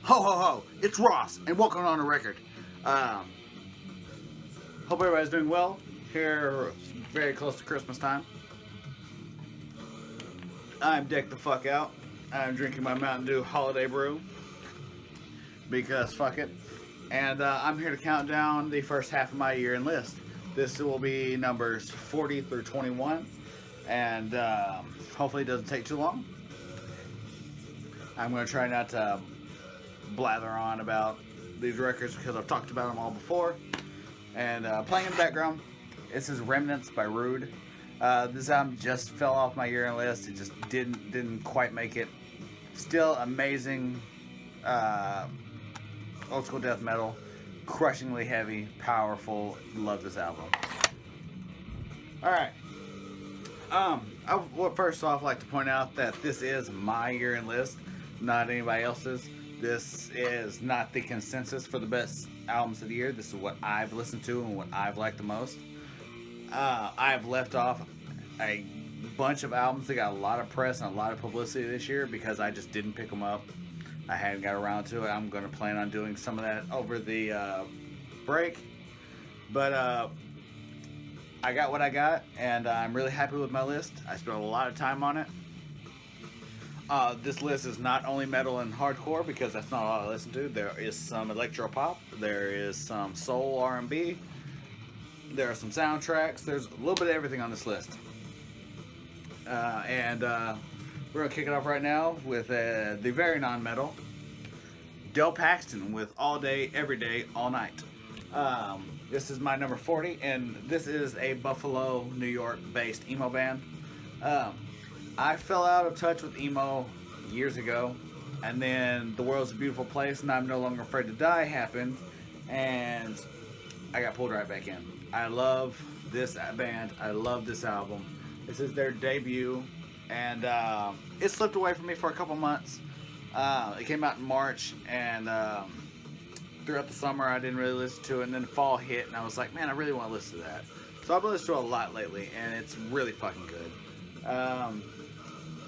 Ho ho ho! It's Ross, and welcome on the record. Hope everybody's doing well. Here, very close to Christmas time. I'm decked the fuck out. I'm drinking my Mountain Dew Holiday Brew because fuck it. And I'm here to count down the first half of my year in list. This will be numbers 40 through 21, and hopefully it doesn't take too long. I'm going to try not to blather on about these records because I've talked about them all before. And playing in the background, this is Remnants by Rude. This album just fell off my year-end list. It just didn't quite make it. Still amazing old school death metal, crushingly heavy, powerful. Love this album. All right. I would first off like to point out that this is my year-end list, not anybody else's. This is not the consensus for the best albums of the year. This is what I've listened to and what I've liked the most. I've left off a bunch of albums that got a lot of press and a lot of publicity this year because I just didn't pick them up. I hadn't got around to it. I'm going to plan on doing some of that over the break. But I got what I got, and I'm really happy with my list. I spent a lot of time on it. This list is not only metal and hardcore because that's not all I listen to. There is some electro pop. There is some soul R&B. There are some soundtracks. There's a little bit of everything on this list. And we're going to kick it off right now with the very non-metal Del Paxton with All Day, Every Day, All Night. This is my number 40, and this is a Buffalo, New York-based emo band. I fell out of touch with emo years ago, and then The World's a Beautiful Place and I'm No Longer Afraid to Die happened, and I got pulled right back in. I love this band. I love this album. This is their debut, and it slipped away from me for a couple months. It came out in March, and throughout the summer I didn't really listen to it, and then fall hit, and I was like, man, I really want to listen to that. So I've been listening to it a lot lately, and it's really fucking good.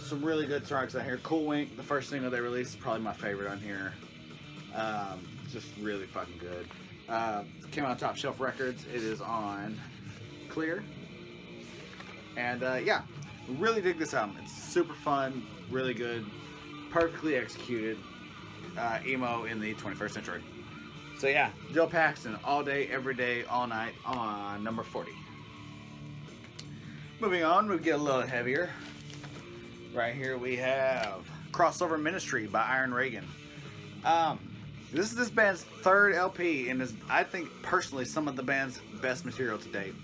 Some really good songs on here. Cool Wink, the first single they released, is probably my favorite on here. Just really fucking good. Came out on Top Shelf Records. It is on Clear. And yeah, really dig this album. It's super fun, really good, perfectly executed emo in the 21st century. So yeah, Del Paxton, All Day, Every Day, All Night on number 40. Moving on, we get a little heavier. Right here we have Crossover Ministry by Iron Reagan. This is this band's third LP and is, I think, personally some of the band's best material to date.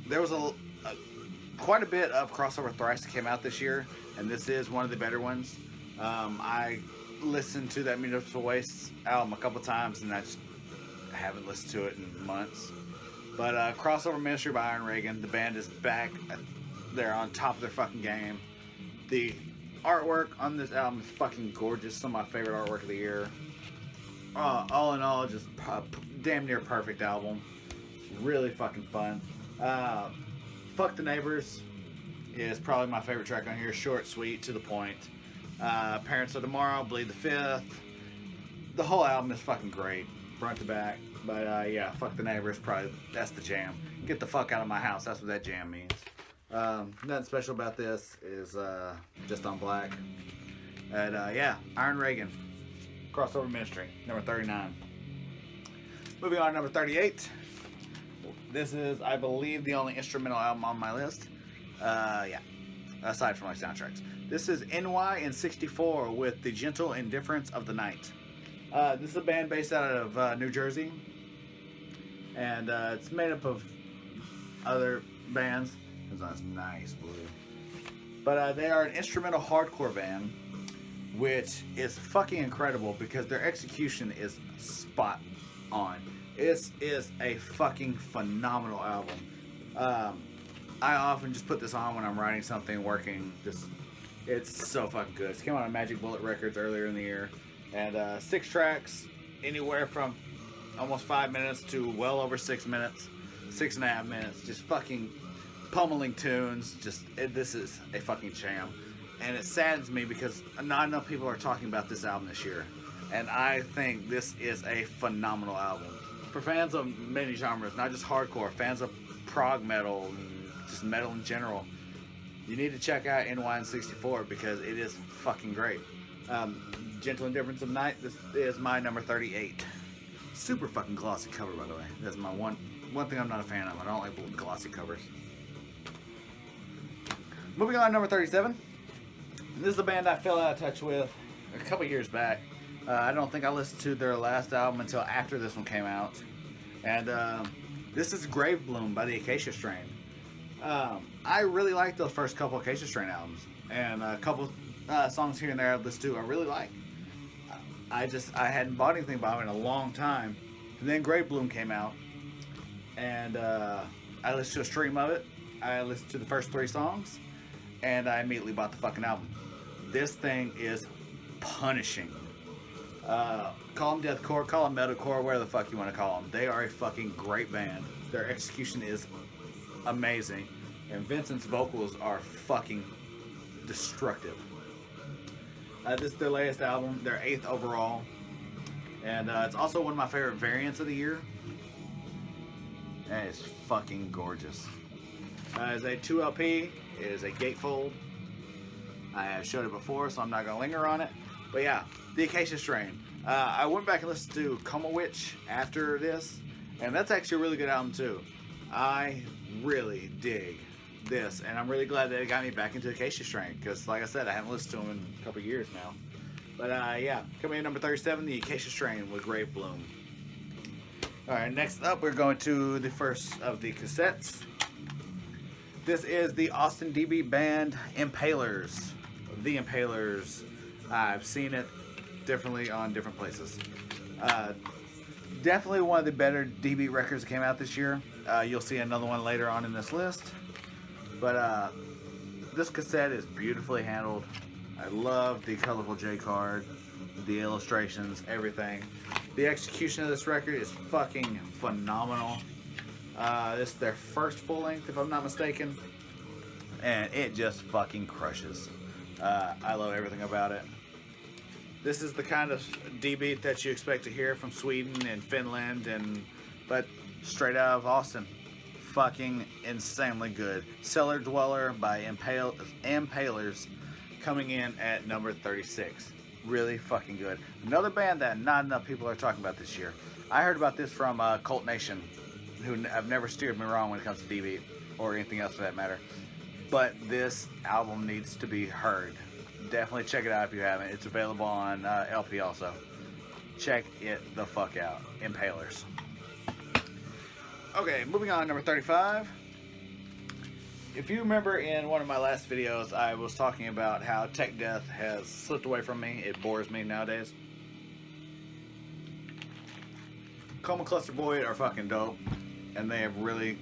There was quite a bit of crossover thrash that came out this year, and this is one of the better ones. I listened to that Municipal Waste album a couple times, and I just haven't listened to it in months. But Crossover Ministry by Iron Reagan, the band is back. They're on top of their fucking game. The artwork on this album is fucking gorgeous. Some of my favorite artwork of the year. All in all, just damn near perfect album. Really fucking fun. Fuck the Neighbors is probably my favorite track on here. Short, sweet, to the point. Parents of Tomorrow, Bleed the Fifth. The whole album is fucking great, front to back. But yeah, Fuck the Neighbors, probably that's the jam. Get the fuck out of my house. That's what that jam means. Nothing special about this is just on black. And yeah, Iron Reagan, Crossover Ministry, number 39. Moving on to number 38. This is, I believe, the only instrumental album on my list. Yeah, aside from my soundtracks. This is NY in 64 with The Gentle Indifference of the Night. This is a band based out of New Jersey. And it's made up of other bands. That's nice blue. But they are an instrumental hardcore band, which is fucking incredible because their execution is spot on. This is a fucking phenomenal album. I often just put this on when I'm writing something, working. It's so fucking good. It came out on Magic Bullet Records earlier in the year, and 6 tracks, anywhere from almost 5 minutes to well over 6 minutes, 6.5 minutes. Just fucking pummeling tunes. This is a fucking jam. and it saddens me because not enough people are talking about this album this year. And I think this is a phenomenal album. For fans of many genres, not just hardcore, fans of prog metal and just metal in general, you need to check out NY64 because it is fucking great. Gentle Indifference of Night, this is my number 38. Super fucking glossy cover, by the way. That's my one thing I'm not a fan of. I don't like glossy covers. Moving on to number 37. This is a band I fell out of touch with a couple years back. I don't think I listened to their last album until after this one came out. And this is Grave Bloom by the Acacia Strain. I really like those first couple Acacia Strain albums. And a couple songs here and there I listened to I really like. I hadn't bought anything by them in a long time. And then Grave Bloom came out. And I listened to a stream of it. I listened to the first 3 songs. And I immediately bought the fucking album. This thing is punishing. Call them deathcore, call them metalcore, whatever the fuck you want to call them. They are a fucking great band. Their execution is amazing, and Vincent's vocals are fucking destructive. This is their latest album, their 8th overall, and it's also one of my favorite variants of the year. And it's fucking gorgeous. It's a 2 LP. It is a gatefold. I have showed it before, so I'm not gonna linger on it. But yeah, the Acacia Strain. I went back and listened to Coma Witch after this, and that's actually a really good album too. I really dig this, and I'm really glad that it got me back into Acacia Strain, because like I said, I haven't listened to them in a couple years now. But yeah, coming in number 37, the Acacia Strain with Grave Bloom. Alright, next up we're going to the first of the cassettes. This is the Austin DB band Impalers. The Impalers. I've seen it differently on different places. Definitely one of the better DB records that came out this year. You'll see another one later on in this list. But this cassette is beautifully handled. I love the colorful J card, the illustrations, everything. The execution of this record is fucking phenomenal. This is their first full length, if I'm not mistaken. And it just fucking crushes. I love everything about it. This is the kind of D-beat that you expect to hear from Sweden and Finland, but straight out of Austin. Fucking insanely good. Cellar Dweller by Impalers coming in at number 36. Really fucking good. Another band that not enough people are talking about this year. I heard about this from Cult Nation, who have never steered me wrong when it comes to D-beat or anything else for that matter. But this album needs to be heard. Definitely check it out if you haven't. It's available on LP also. Check it the fuck out. Impalers. Okay, moving on, number 35. If you remember in one of my last videos, I was talking about how tech death has slipped away from me. It bores me nowadays. Coma Cluster Void are fucking dope, and they have really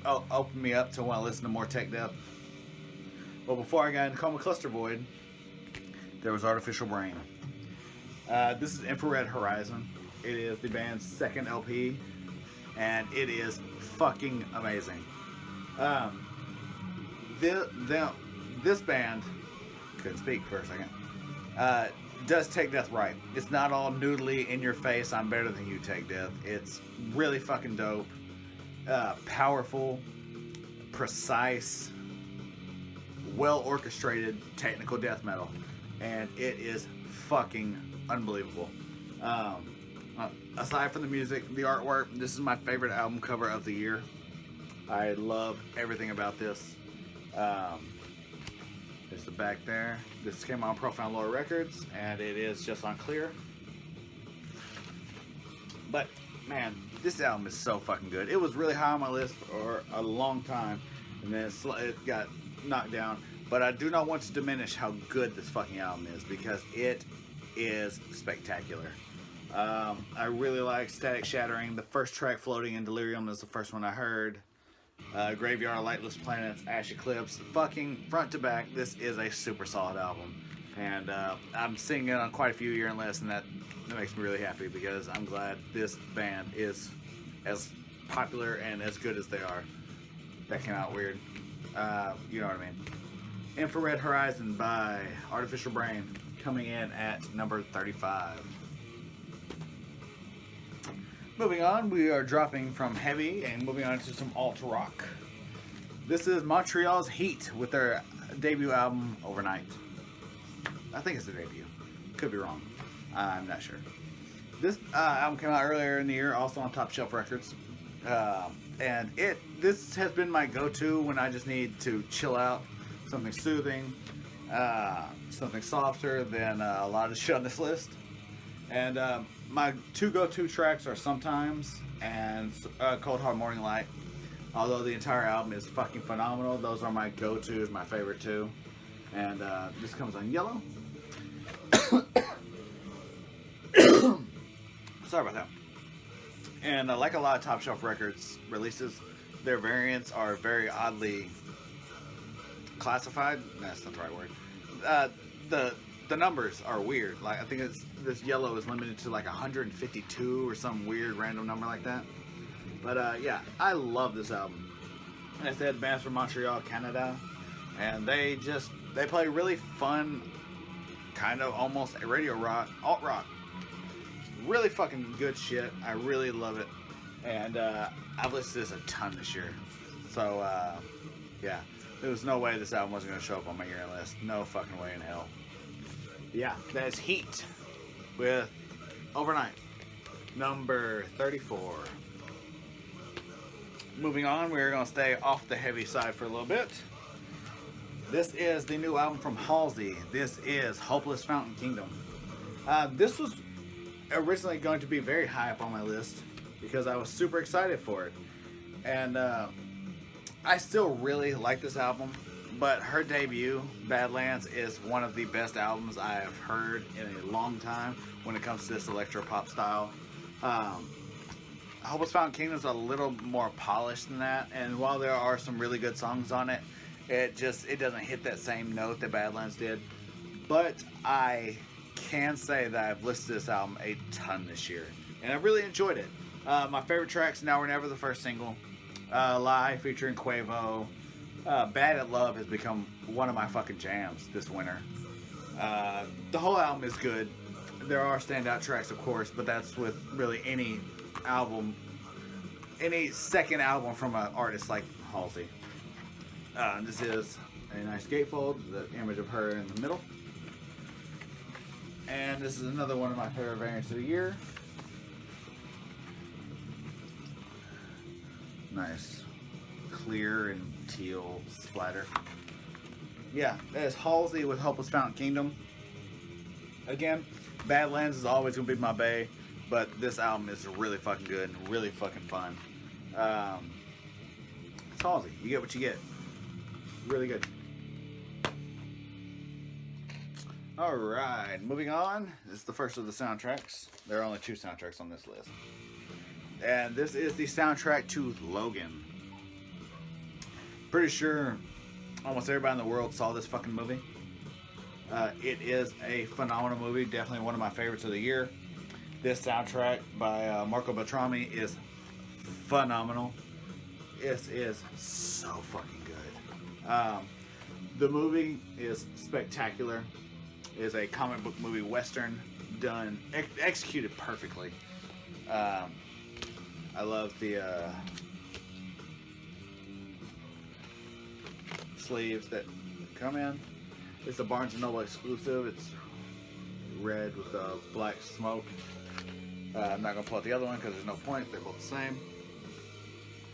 opened me up to want to listen to more tech death. But before I got into Coma Cluster Void, there was Artificial Brain. This is Infrared Horizon. It is the band's second LP, and it is fucking amazing. This band, couldn't speak for a second, does tech death right. It's not all noodly in your face, I'm better than you tech death. It's really fucking dope, powerful, precise, well orchestrated technical death metal, and it is fucking unbelievable. Aside from the music, the artwork, this is my favorite album cover of the year. I love everything about this. There's the back there. This came on Profound Lore Records, and it is just on clear. But man, this album is so fucking good. It was really high on my list for a long time, and then it got knocked down. But I do not want to diminish how good this fucking album is, because it is spectacular. I really like Static Shattering. The first track, Floating in Delirium, is the first one I heard. Graveyard, Lightless Planets, Ash Eclipse, fucking front to back, this is a super solid album. And I'm singing it on quite a few year-end lists, and that makes me really happy, because I'm glad this band is as popular and as good as they are. That came out weird. You know what I mean. Infrared Horizon by Artificial Brain, coming in at number 35. Moving on, we are dropping from heavy and moving on to some alt rock. This is Montreal's Heat with their debut album, Overnight. I think it's their debut. Could be wrong. I'm not sure. This album came out earlier in the year, also on Top Shelf Records. And this has been my go-to when I just need to chill out. Something soothing, something softer than a lot of shit on this list. And my two go-to tracks are Sometimes and Cold Hard Morning Light. Although the entire album is fucking phenomenal, those are my go-tos, my favorite two. And this comes on yellow. Sorry about that. And like a lot of Top Shelf Records releases, their variants are very oddly classified. That's not the right word. The numbers are weird. Like, I think this yellow is limited to like 152 or some weird random number like that. But yeah, I love this album. And I said, bands from Montreal, Canada, and they play really fun, kind of almost radio rock, alt rock. Really fucking good shit. I really love it, and I've listened to this a ton this year. So yeah, there was no way this album wasn't going to show up on my year list. No fucking way in hell. Yeah, that's Heat with Overnight, number 34. Moving on, we're going to stay off the heavy side for a little bit. This is the new album from Halsey. This is Hopeless Fountain Kingdom. This was originally going to be very high up on my list because I was super excited for it. And I still really like this album, but her debut, Badlands, is one of the best albums I have heard in a long time when it comes to this electro-pop style. Hopeless Fountain Kingdom is a little more polished than that, and while there are some really good songs on it, it doesn't hit that same note that Badlands did. But I can say that I've listened to this album a ton this year, and I've really enjoyed it. My favorite tracks, Now or Never, the first single, Lie featuring Quavo, Bad at Love has become one of my fucking jams this winter. The whole album is good. There are standout tracks, of course, but that's with really any album, any second album from an artist like Halsey. This is a nice gatefold, the image of her in the middle. And this is another one of my favorite variants of the year. Nice clear and teal splatter. Yeah, that is Halsey with Hopeless Fountain Kingdom. Again, Badlands is always going to be my bae, but this album is really fucking good and really fucking fun. It's Halsey. You get what you get. Really good. Alright, moving on. This is the first of the soundtracks. There are only 2 soundtracks on this list. And this is the soundtrack to Logan. Pretty sure almost everybody in the world saw this fucking movie. It is a phenomenal movie. Definitely one of my favorites of the year. This soundtrack by Marco Beltrami is phenomenal. It is so fucking good. The movie is spectacular. It is a comic book movie western done, executed perfectly. I love the sleeves that come in. It's a Barnes & Noble exclusive. It's red with black smoke. I'm not going to pull out the other one because there's no point. They're both the same.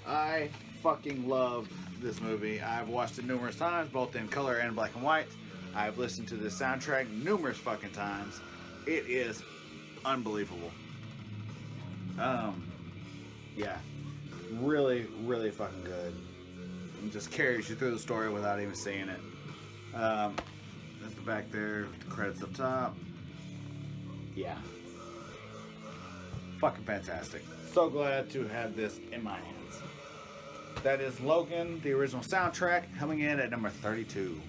I fucking love this movie. I've watched it numerous times, both in color and black and white. I've listened to this soundtrack numerous fucking times. It is unbelievable. Yeah. Really, really fucking good. It just carries you through the story without even seeing it. That's the back there, the credits up top. Yeah. Fucking fantastic. So glad to have this in my hands. That is Logan, the original soundtrack, coming in at number 32.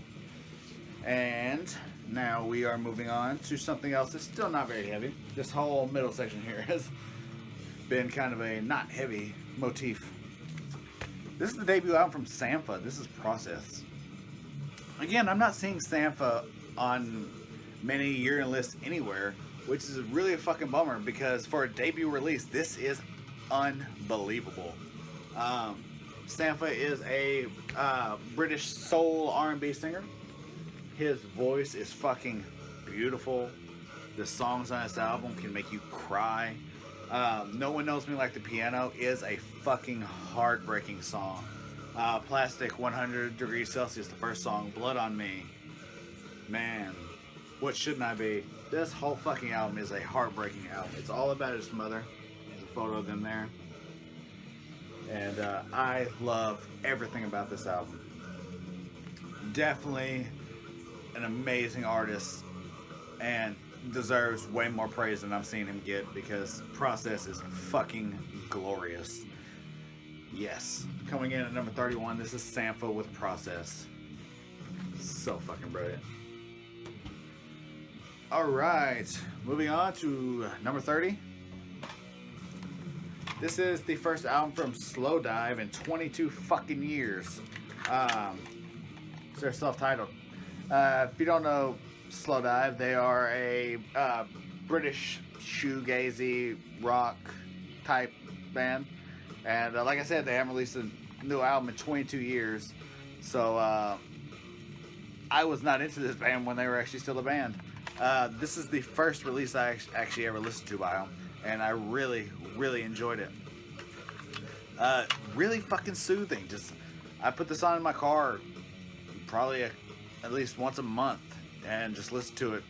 And now we are moving on to something else that's still not very heavy. This whole middle section here has been kind of a not heavy motif. This is the debut album from Sampha. This is Process. Again, I'm not seeing Sampha on many year-end lists anywhere, which is really a fucking bummer because for a debut release, this is unbelievable. Sampha is a British soul R&B singer. His voice is fucking beautiful. The songs on this album can make you cry. No One Knows Me Like the Piano is a fucking heartbreaking song. Plastic 100 Degrees Celsius, the first song, Blood on Me. Man, what shouldn't I be? This whole fucking album is a heartbreaking album. It's all about his mother. There's a photo of them there. And I love everything about this album. Definitely an amazing artist and deserves way more praise than I've seen him get because Process is fucking glorious. Yes. Coming in at number 31, this is Sampha with Process. So fucking brilliant. Alright, moving on to number 30. This is the first album from Slow Dive in 22 fucking years. They're self-titled. If you don't know Slow Dive, they are a British shoegazy rock type band. And like I said, they haven't released a new album in 22 years. So I was not into this band when they were actually still a band. This is the first release I actually ever listened to by them. And I really, really enjoyed it. Really fucking soothing. I put this on in my car probably at least once a month and just listen to it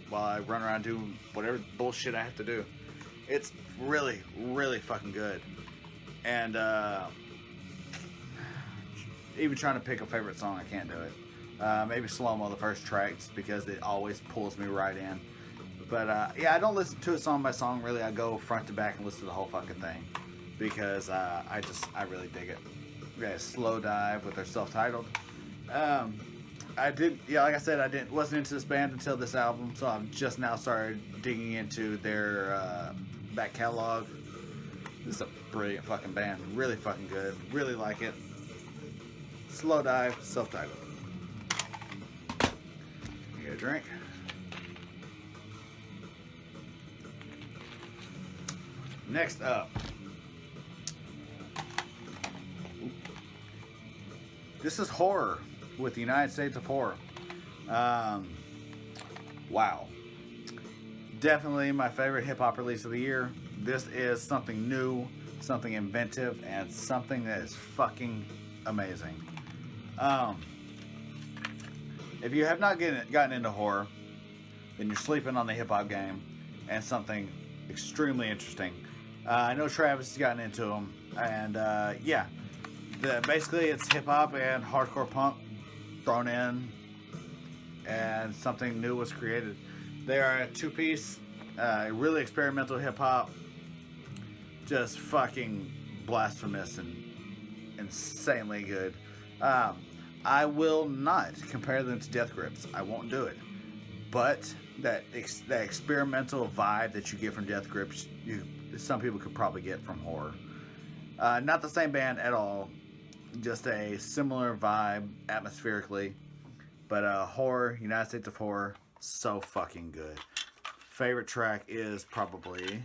while I run around doing whatever bullshit I have to do. It's really, really fucking good. And even trying to pick a favorite song, I can't do it. Maybe Slow Mo, the first track, just because it always pulls me right in. But yeah, I don't listen to it song by song really. I go front to back and listen to the whole fucking thing because I really dig it. We got Slow Dive with their self-titled. Like I said, wasn't into this band until this album, so I've just now started digging into their back catalog. This is a brilliant fucking band, really fucking good, really like it. Slow Dive, self-titled. Get a drink. Next up, this is Horror with the United States of Horror. Wow. Definitely my favorite hip-hop release of the year. This is something new, something inventive, and something that is fucking amazing. If you have not gotten into horror, then you're sleeping on the hip-hop game and something extremely interesting. I know Travis has gotten into them, and yeah, basically it's hip-hop and hardcore punk thrown in, and something new was created. They are a two-piece, really experimental hip-hop, just fucking blasphemous and insanely good. I will not compare them to Death Grips. I won't do it. But that experimental vibe that you get from Death Grips, some people could probably get from Horror. Not the same band at all. Just a similar vibe atmospherically. But Horror, United States of Horror, so fucking good. Favorite track is probably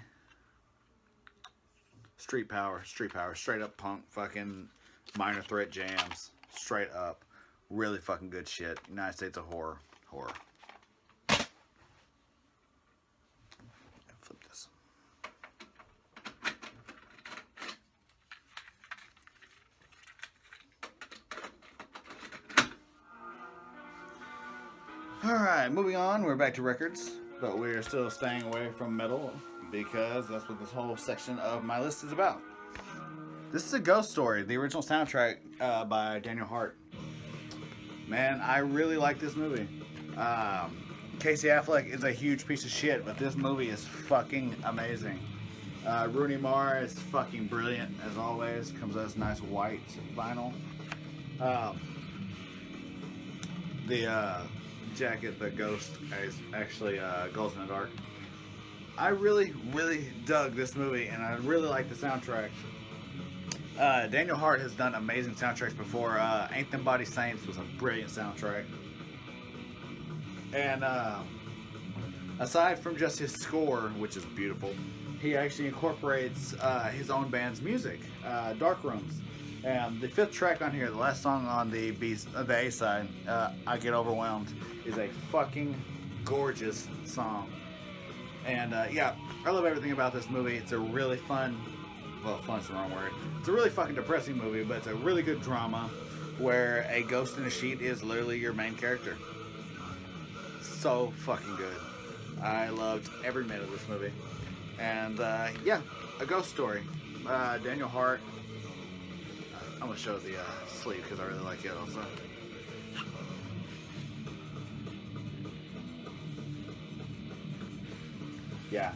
Street Power. Straight up punk, fucking Minor Threat jams. Straight up. Really fucking good shit. United States of Horror. Flip this. Alright, moving on. We're back to records, but we're still staying away from metal because that's what this whole section of my list is about. This is a Ghost Story, the original soundtrack by Daniel Hart. Man, I really like this movie. Casey Affleck is a huge piece of shit, but this movie is fucking amazing. Rooney Mara is fucking brilliant, as always. Comes out as nice white vinyl. The jacket, the ghost, is actually glows in the dark. I really, really dug this movie, and I really like the soundtrack. Daniel Hart has done amazing soundtracks before. Ain't Them Body Saints was a brilliant soundtrack. And aside from just his score, which is beautiful, he actually incorporates his own band's music, Dark Rooms. And the fifth track on here, the last song on the A side, I Get Overwhelmed, is a fucking gorgeous song. And yeah, I love everything about this movie. It's a really fun, well, fun's the wrong word. It's a really fucking depressing movie, but it's a really good drama where a ghost in a sheet is literally your main character. So fucking good. I loved every minute of this movie. And yeah, a ghost story. Daniel Hart. I'm gonna show the sleeve because I really like it also. Yeah,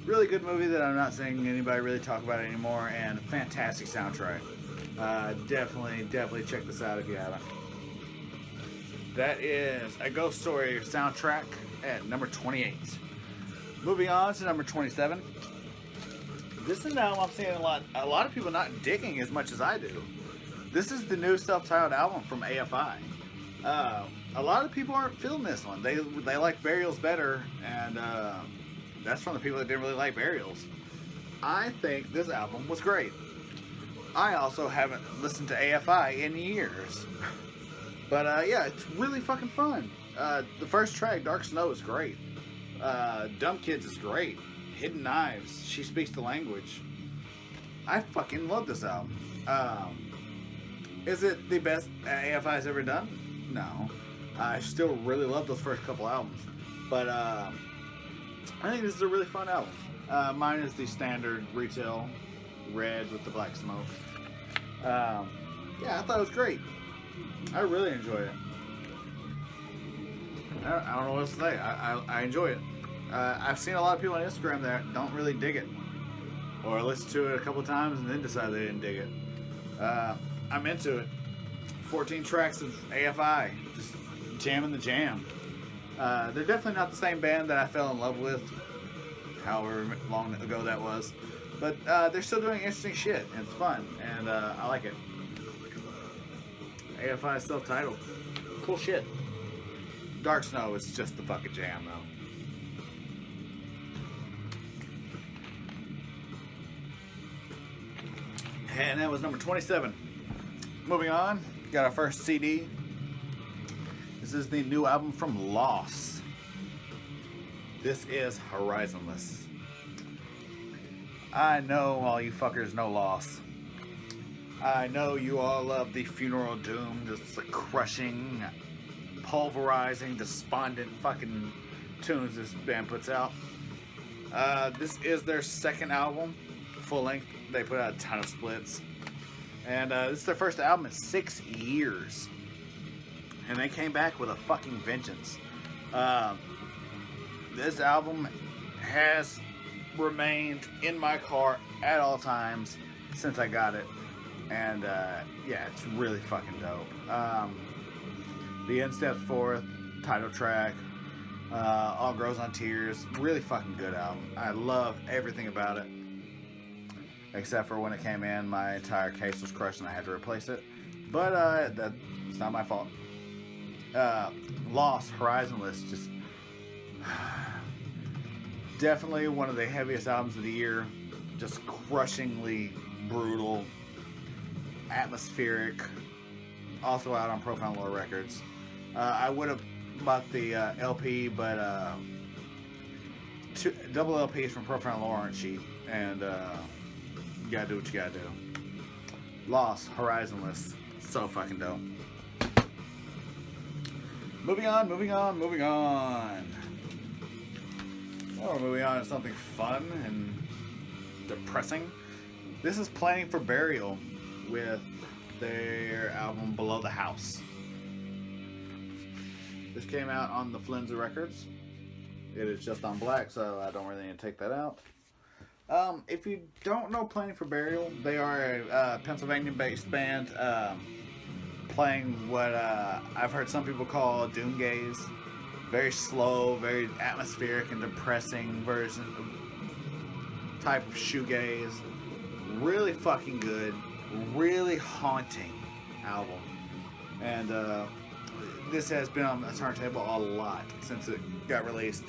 really good movie that I'm not seeing anybody really talk about anymore, and fantastic soundtrack. Definitely check this out if you haven't. That is A Ghost Story soundtrack at number 28. Moving on to number 27. This is now I'm seeing a lot of people not digging as much as I do. This is the new self-titled album from AFI. A lot of people aren't feeling this one. They like Burials better, and that's from the people that didn't really like Burials. I think this album was great. I also haven't listened to AFI in years. But yeah, it's really fucking fun. The first track, Dark Snow, is great. Dumb Kids is great. Hidden Knives, She Speaks the Language. I fucking love this album. Is it the best AFI's ever done? No. I still really love those first couple albums. But I think this is a really fun album. Mine is the standard retail red with the black smoke. Yeah, I thought it was great. I really enjoy it. I don't know what else to say. I enjoy it. I've seen a lot of people on Instagram that don't really dig it, or listen to it a couple times and then decide they didn't dig it. I'm into it. 14 tracks of AFI, just jamming the jam. They're definitely not the same band that I fell in love with, however long ago that was. But they're still doing interesting shit, and it's fun, and I like it. AFI is self-titled. Cool shit. Dark Snow is just the fucking jam, though. And that was number 27. Moving on, got our first CD. This is the new album from Loss. This is Horizonless. I know all you fuckers know Loss. I know you all love the Funeral Doom, just the crushing, pulverizing, despondent fucking tunes this band puts out. This is their second album, full length. They put out a ton of splits. And this is their first album in 6 years. And they came back with a fucking vengeance. This album has remained in my car at all times since I got it. And yeah, it's really fucking dope. The End Steps Forth title track, All Grows on Tears, really fucking good album. I love everything about it. Except for when it came in, my entire case was crushed and I had to replace it. But that's not my fault. Lost, Horizonless, just definitely one of the heaviest albums of the year. Just crushingly brutal, atmospheric. Also out on Profound Lore Records. I would have bought the LP, but double LPs from Profound Lore aren't cheap, and you gotta do what you gotta do. Lost, Horizonless, so fucking dope. Moving on. Now we're moving on to something fun and depressing. This is Planning for Burial with their album Below the House. This came out on the Flenza Records. It is just on black, so I don't really need to take that out. If you don't know Planning for Burial, they are a Pennsylvania-based band playing what I've heard some people call doomgaze. Very slow, very atmospheric and depressing version type of shoegaze. Really fucking good, really haunting album. And this has been on the turntable a lot since it got released.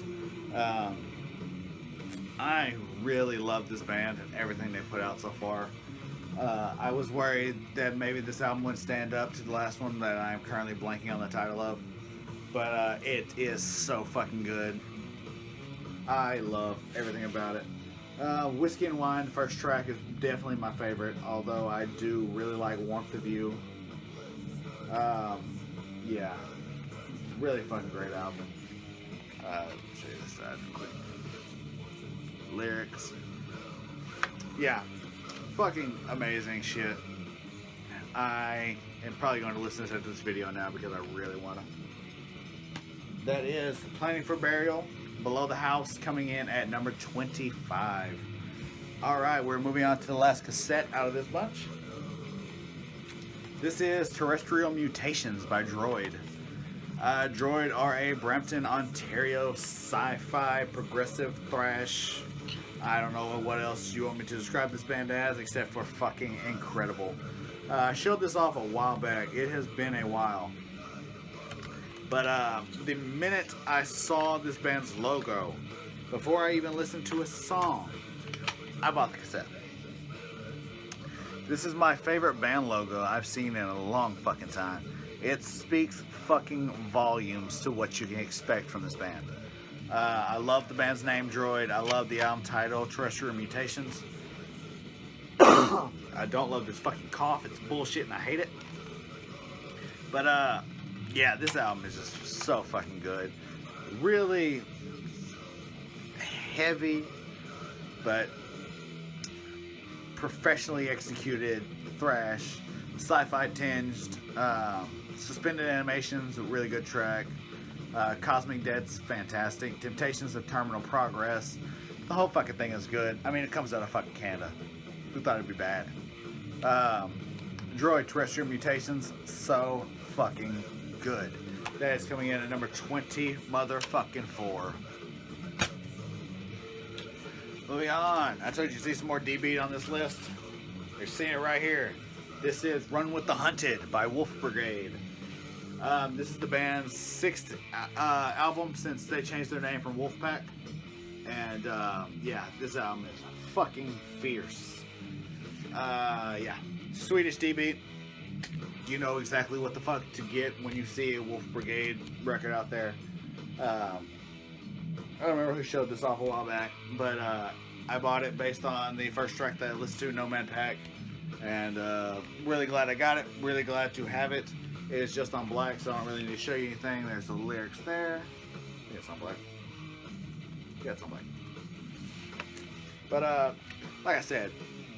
I really love this band and everything they put out so far. I was worried that maybe this album wouldn't stand up to the last one that I'm currently blanking on the title of, but it is so fucking good. I love everything about it. Whiskey and Wine, the first track, is definitely my favorite, although I do really like Warmth of You. Yeah, really fucking great album. Show you this side real quick. Lyrics. Yeah, fucking amazing shit. I am probably going to listen to this video now because I really want to. That is Planning for Burial, Below the House, coming in at number 25. Alright, we're moving on to the last cassette out of this bunch. This is Terrestrial Mutations by Droid. Droid are a Brampton, Ontario sci-fi progressive thrash. I don't know what else you want me to describe this band as except for fucking incredible. I showed this off a while back. It has been a while. But the minute I saw this band's logo, before I even listened to a song, I bought the cassette. This is my favorite band logo I've seen in a long fucking time. It speaks fucking volumes to what you can expect from this band. I love the band's name, Droid. I love the album title, Terrestrial Mutations. I don't love this fucking cough. It's bullshit and I hate it. But, yeah, this album is just so fucking good. Really heavy, but professionally executed thrash, sci-fi tinged, suspended animations, a really good track. Cosmic Dead's fantastic. Temptations of Terminal Progress. The whole fucking thing is good. I mean, it comes out of fucking Canada. Who thought it'd be bad? Droid Terrestrial Mutations, so fucking good. That is coming in at number 20 motherfucking 4. Moving on. I told you to see some more D-Beat on this list. You're seeing it right here. This is Run With the Hunted by Wolf Brigade. This is the band's 6th album since they changed their name from Wolfpack. And yeah, this album is fucking fierce. Yeah, Swedish D-Beat. You know exactly what the fuck to get when you see a Wolf Brigade record out there. I don't remember who showed this off a while back, but I bought it based on the first track that I listened to, No Man Pack. And really glad I got it. Really glad to have it. It's just on black, so I don't really need to show you anything. There's the lyrics there. Yeah, it's on black. Yeah, it's on black. But like I said,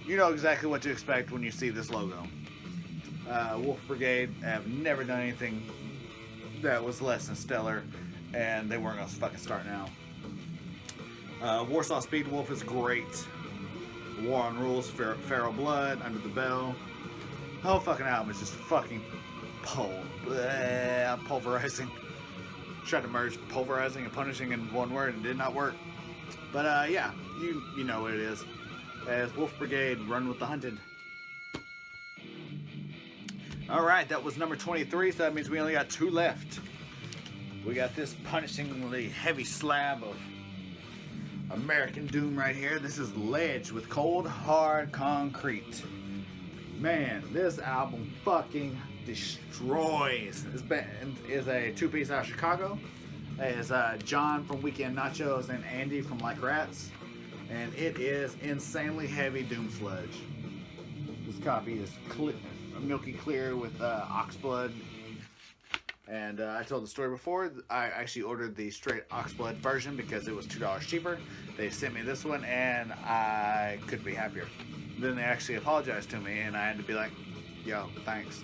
you know exactly what to expect when you see this logo. Wolf Brigade have never done anything that was less than stellar, and they weren't gonna fucking start now. Warsaw Speed Wolf is great. War on Rules, Feral Blood, Under the Bell. The whole fucking album is just fucking pulverizing. Tried to merge pulverizing and punishing in one word and did not work. But yeah, you know what it is. As Wolf Brigade, Run With the Hunted. Alright, that was number 23, so that means we only got 2 left. We got this punishingly heavy slab of American Doom right here. This is Ledge with Cold Hard Concrete. Man, this album fucking destroys. This band is a 2-piece out of Chicago. It is John from Weekend Nachos and Andy from Like Rats. And it is insanely heavy doom sludge. This copy is milky clear with oxblood. And I told the story before, I actually ordered the straight oxblood version because it was $2 cheaper. They sent me this one and I couldn't be happier. Then they actually apologized to me and I had to be like, yo, thanks.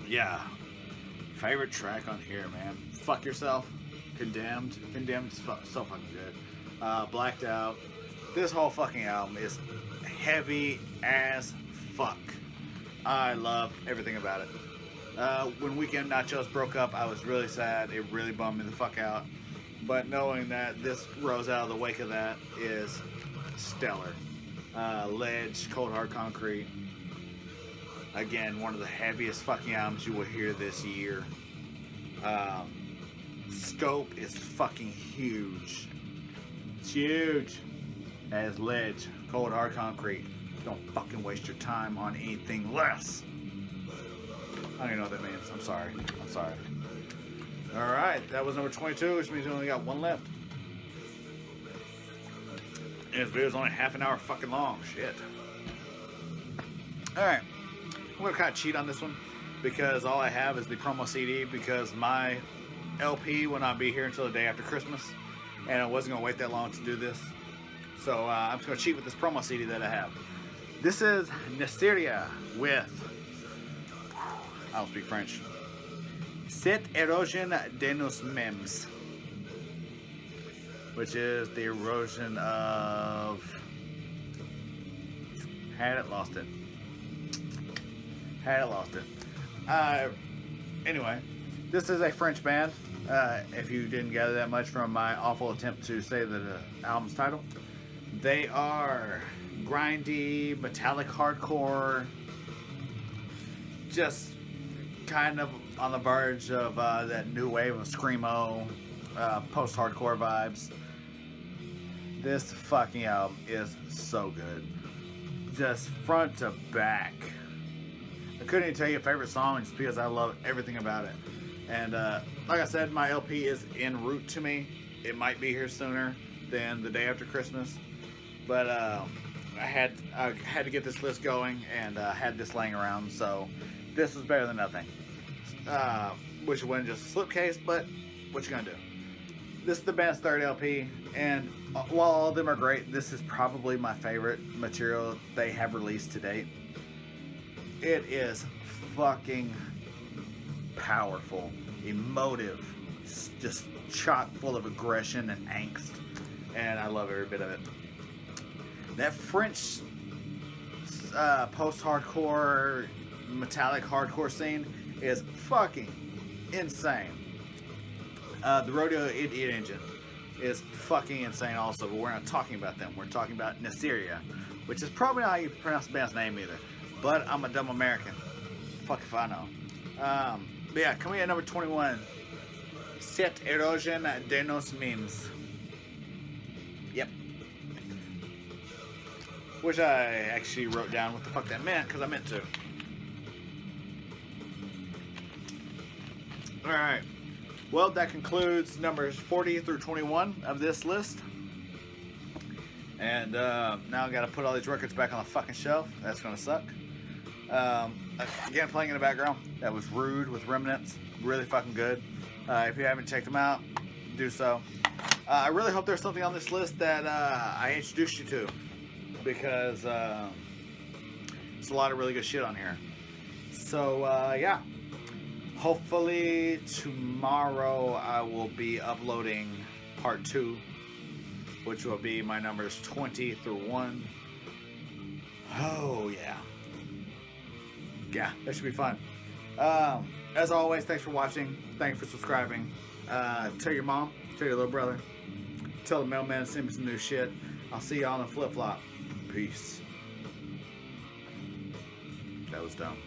Yeah. Favorite track on here, man. Fuck Yourself. Condemned. Condemned is so fucking good. Blacked Out. This whole fucking album is heavy as fuck. I love everything about it. When Weekend Nachos broke up, I was really sad. It really bummed me the fuck out. But knowing that this rose out of the wake of that is stellar. Ledge, Cold Hard Concrete. Again, one of the heaviest fucking albums you will hear this year. Scope is fucking huge. It's huge. As ledge, cold hard concrete. Don't fucking waste your time on anything less. I don't even know what that means. I'm sorry. I'm sorry. Alright, that was number 22, which means we only got one left. And this video's only half an hour fucking long. Shit. Alright. I'm going to kind of cheat on this one because all I have is the promo CD because my LP will not be here until the day after Christmas. And I wasn't going to wait that long to do this. So I'm just going to cheat with this promo CD that I have. This is Mysteria with, I don't speak French, Cette erosion de nos memes, which is the erosion of, had it, lost it. Anyway, this is a French band, if you didn't gather that much from my awful attempt to say the album's title. They are grindy, metallic hardcore, just kind of on the verge of that new wave of screamo, post-hardcore vibes. This fucking album is so good. Just front to back. I couldn't even tell you a favorite song just because I love everything about it. And like I said, my LP is en route to me. It might be here sooner than the day after Christmas. But I had to get this list going and had this laying around, so this was better than nothing. Wish it wasn't just a slipcase, but what you gonna do? This is the band's third LP, and while all of them are great, this is probably my favorite material they have released to date. It is fucking powerful, emotive, just chock full of aggression and angst, and I love every bit of it. That French post-hardcore, metallic hardcore scene is fucking insane. The Rodeo Idiot Engine is fucking insane also, but we're not talking about them. We're talking about Mysteria, which is probably not how you pronounce the band's name either. But I'm a dumb American. Fuck if I know. But yeah, coming in at number 21, Cette erosion de nos memes. Yep. Which I actually wrote down what the fuck that meant, because I meant to. Alright. Well, that concludes numbers 40 through 21 of this list. And now I gotta put all these records back on the fucking shelf. That's gonna suck. Again, playing in the background, that was Rude with Remnants. Really fucking good. If you haven't checked them out, do so. I really hope there's something on this list that I introduced you to, because there's a lot of really good shit on here. So yeah, hopefully tomorrow I will be uploading part 2, which will be my numbers 20 through 1. Oh yeah, that should be fun. As always, thanks for watching, thanks for subscribing. Tell your mom, tell your little brother, tell the mailman to send me some new shit. I'll see y'all on the flip-flop. Peace. That was dumb.